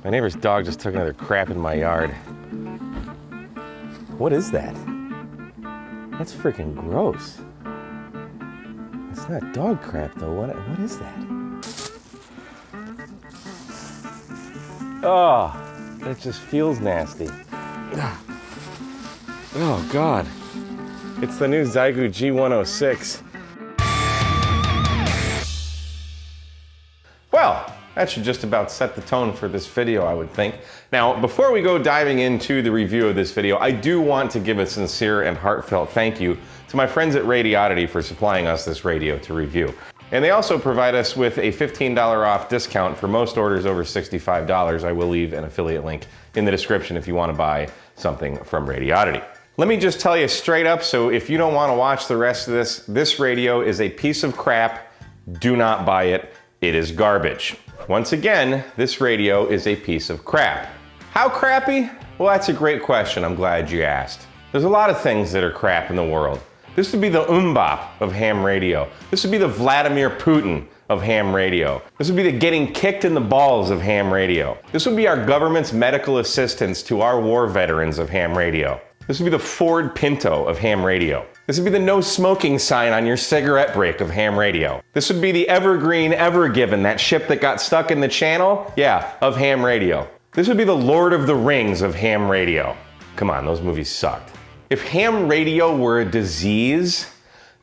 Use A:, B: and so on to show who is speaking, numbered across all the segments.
A: My neighbor's dog just took another crap in my yard. What is that? That's freaking gross. It's not dog crap though. What is that? Oh, that just feels nasty. Oh God. It's the new Xiegu G106. Well, that should just about set the tone for this video, I would think. Now, before we go diving into the review of this video, I do want to give a sincere and heartfelt thank you to my friends at Radioddity for supplying us this radio to review. And they also provide us with a $15 off discount for most orders over $65. I will leave an affiliate link in the description if you want to buy something from Radioddity. Let me just tell you straight up, so if you don't want to watch the rest of this radio is a piece of crap. Do not buy it. It is garbage. Once again, this radio is a piece of crap. How crappy? Well, that's a great question. I'm glad you asked. There's a lot of things that are crap in the world. This would be the Umbop of ham radio. This would be the Vladimir Putin of ham radio. This would be the getting kicked in the balls of ham radio. This would be our government's medical assistance to our war veterans of ham radio. This would be the Ford Pinto of ham radio. This would be the no smoking sign on your cigarette break of ham radio. This would be the Evergreen Ever Given, that ship that got stuck in the channel, yeah, of ham radio. This would be the Lord of the Rings of ham radio. Come on, those movies sucked. If ham radio were a disease,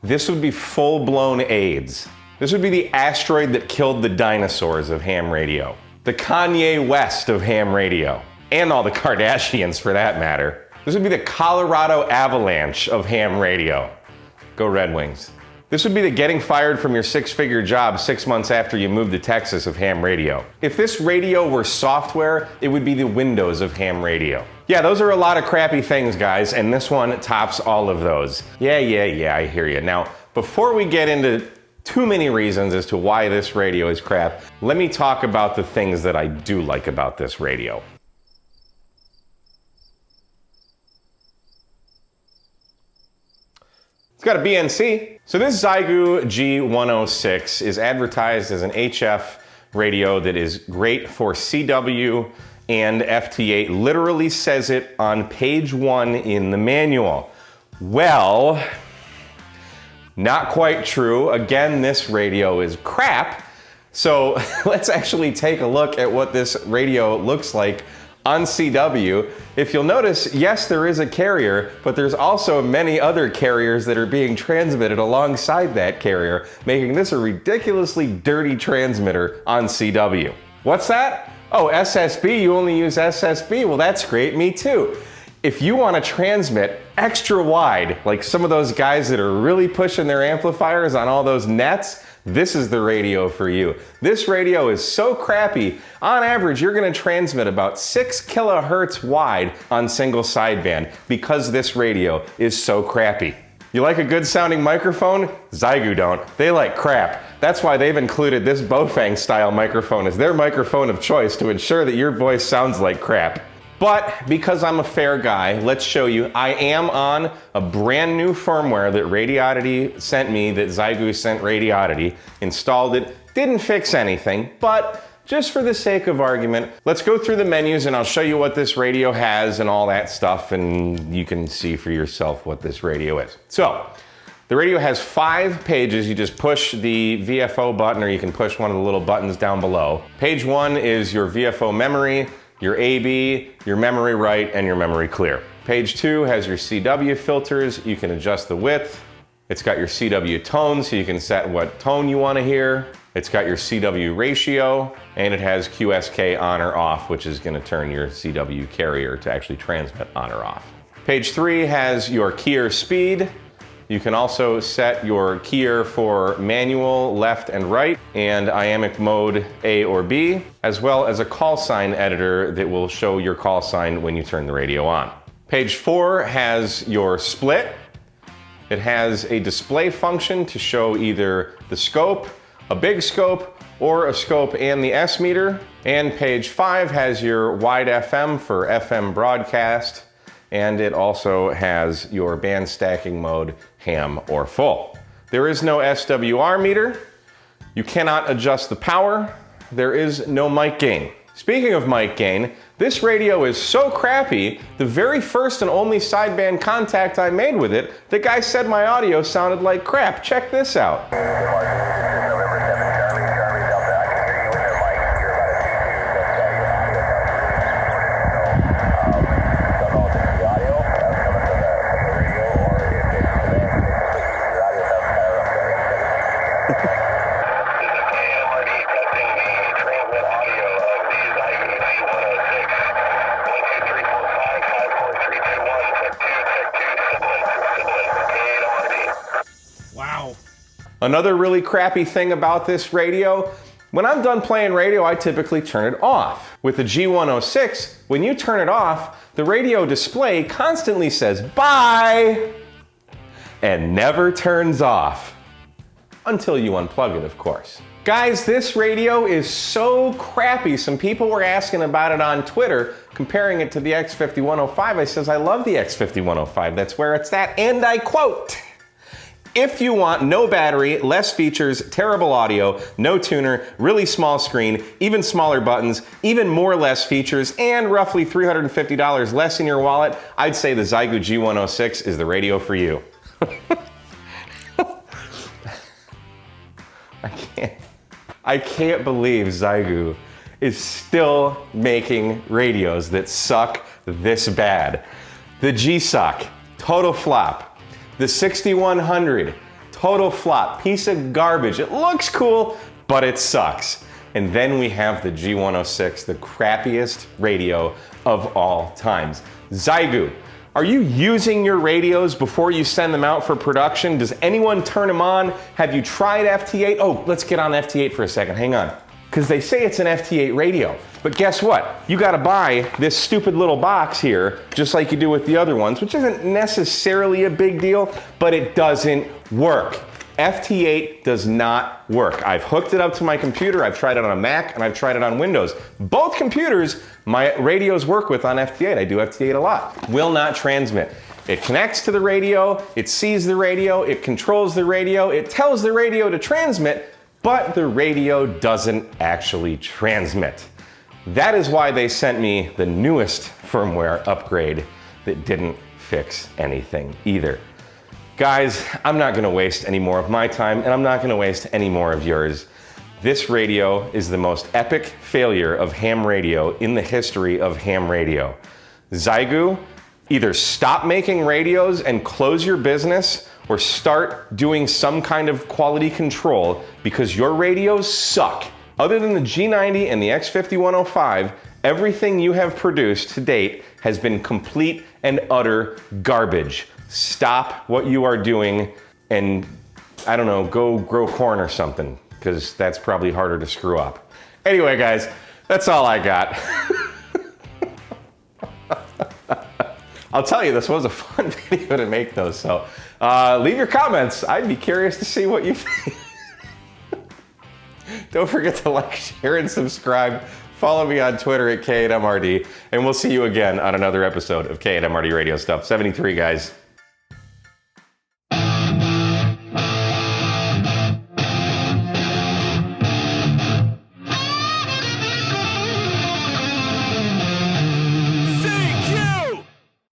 A: this would be full-blown AIDS. This would be the asteroid that killed the dinosaurs of ham radio. The Kanye West of ham radio. And all the Kardashians for that matter. This would be the Colorado Avalanche of ham radio. Go Red Wings. This would be the getting fired from your six-figure job 6 months after you moved to Texas of ham radio. If this radio were software, it would be the Windows of ham radio. Yeah, those are a lot of crappy things, guys, and this one tops all of those. Yeah, I hear you. Now, before we get into too many reasons as to why this radio is crap, let me talk about the things that I do like about this radio. It's got a BNC. So this Xiegu G106 is advertised as an HF radio that is great for CW and FT8. Literally says it on page 1 in the manual. Well, not quite true. Again, this radio is crap. So let's actually take a look at what this radio looks like on CW. If you'll notice, yes, there is a carrier, but there's also many other carriers that are being transmitted alongside that carrier, making this a ridiculously dirty transmitter on CW. What's that? Oh, SSB, you only use SSB? Well, that's great, me too. If you want to transmit extra wide, like some of those guys that are really pushing their amplifiers on all those nets, this is the radio for you. This radio is so crappy, on average you're going to transmit about 6 kilohertz wide on single sideband because this radio is so crappy. You like a good sounding microphone? Xiegu don't. They like crap. That's why they've included this Bofang style microphone as their microphone of choice to ensure that your voice sounds like crap. But because I'm a fair guy, let's show you. I am on a brand new firmware that Radioddity sent me, that Xiegu sent Radioddity, installed it, didn't fix anything, but just for the sake of argument, let's go through the menus and I'll show you what this radio has and all that stuff, and you can see for yourself what this radio is. So, the radio has 5 pages. You just push the VFO button, or you can push one of the little buttons down below. Page 1 is your VFO memory, your AB, your memory write, and your memory clear. Page 2 has your CW filters. You can adjust the width. It's got your CW tone, so you can set what tone you want to hear. It's got your CW ratio, and it has QSK on or off, which is going to turn your CW carrier to actually transmit on or off. Page 3 has your keyer speed. You can also set your keyer for manual, left and right, and iambic mode A or B, as well as a call sign editor that will show your call sign when you turn the radio on. Page 4 has your split. It has a display function to show either the scope, a big scope, or a scope and the S meter. And page 5 has your wide FM for FM broadcast, and it also has your band stacking mode, ham or full. There is no SWR meter. You cannot adjust the power. There is no mic gain. Speaking of mic gain, this radio is so crappy, the very first and only sideband contact I made with it, the guy said my audio sounded like crap. Check this out.
B: Wow.
A: Another really crappy thing about this radio, when I'm done playing radio, I typically turn it off. With the G106, when you turn it off, the radio display constantly says bye and never turns off. Until you unplug it, of course. Guys, this radio is so crappy. Some people were asking about it on Twitter, comparing it to the X5105. I says, I love the X5105. That's where it's at. And I quote, if you want no battery, less features, terrible audio, no tuner, really small screen, even smaller buttons, even more less features, and roughly $350 less in your wallet, I'd say the Xiegu G106 is the radio for you. I can't believe Xiegu is still making radios that suck this bad. The G-Sock, total flop. The 6100, total flop, piece of garbage. It looks cool, but it sucks. And then we have the G106, the crappiest radio of all times. Xiegu, are you using your radios before you send them out for production? Does anyone turn them on? Have you tried FT8? Oh, let's get on FT8 for a second, hang on. Because they say it's an FT8 radio. But guess what? You gotta buy this stupid little box here, just like you do with the other ones, which isn't necessarily a big deal, but it doesn't work. FT8 does not work. I've hooked it up to my computer, I've tried it on a Mac, and I've tried it on Windows. Both computers, my radios work with on FT8. I do FT8 a lot. Will not transmit. It connects to the radio, it sees the radio, it controls the radio, it tells the radio to transmit, but the radio doesn't actually transmit. That is why they sent me the newest firmware upgrade that didn't fix anything either. Guys, I'm not gonna waste any more of my time, and I'm not gonna waste any more of yours. This radio is the most epic failure of ham radio in the history of ham radio. Xiegu, either stop making radios and close your business, or start doing some kind of quality control, because your radios suck. Other than the G90 and the X5105, everything you have produced to date has been complete and utter garbage. Stop what you are doing and, I don't know, go grow corn or something, because that's probably harder to screw up. Anyway, guys, that's all I got. I'll tell you, this was a fun video to make though, so leave your comments. I'd be curious to see what you think. Don't forget to like, share, and subscribe. Follow me on Twitter at K8MRD, and we'll see you again on another episode of K8MRD Radio Stuff 73, guys.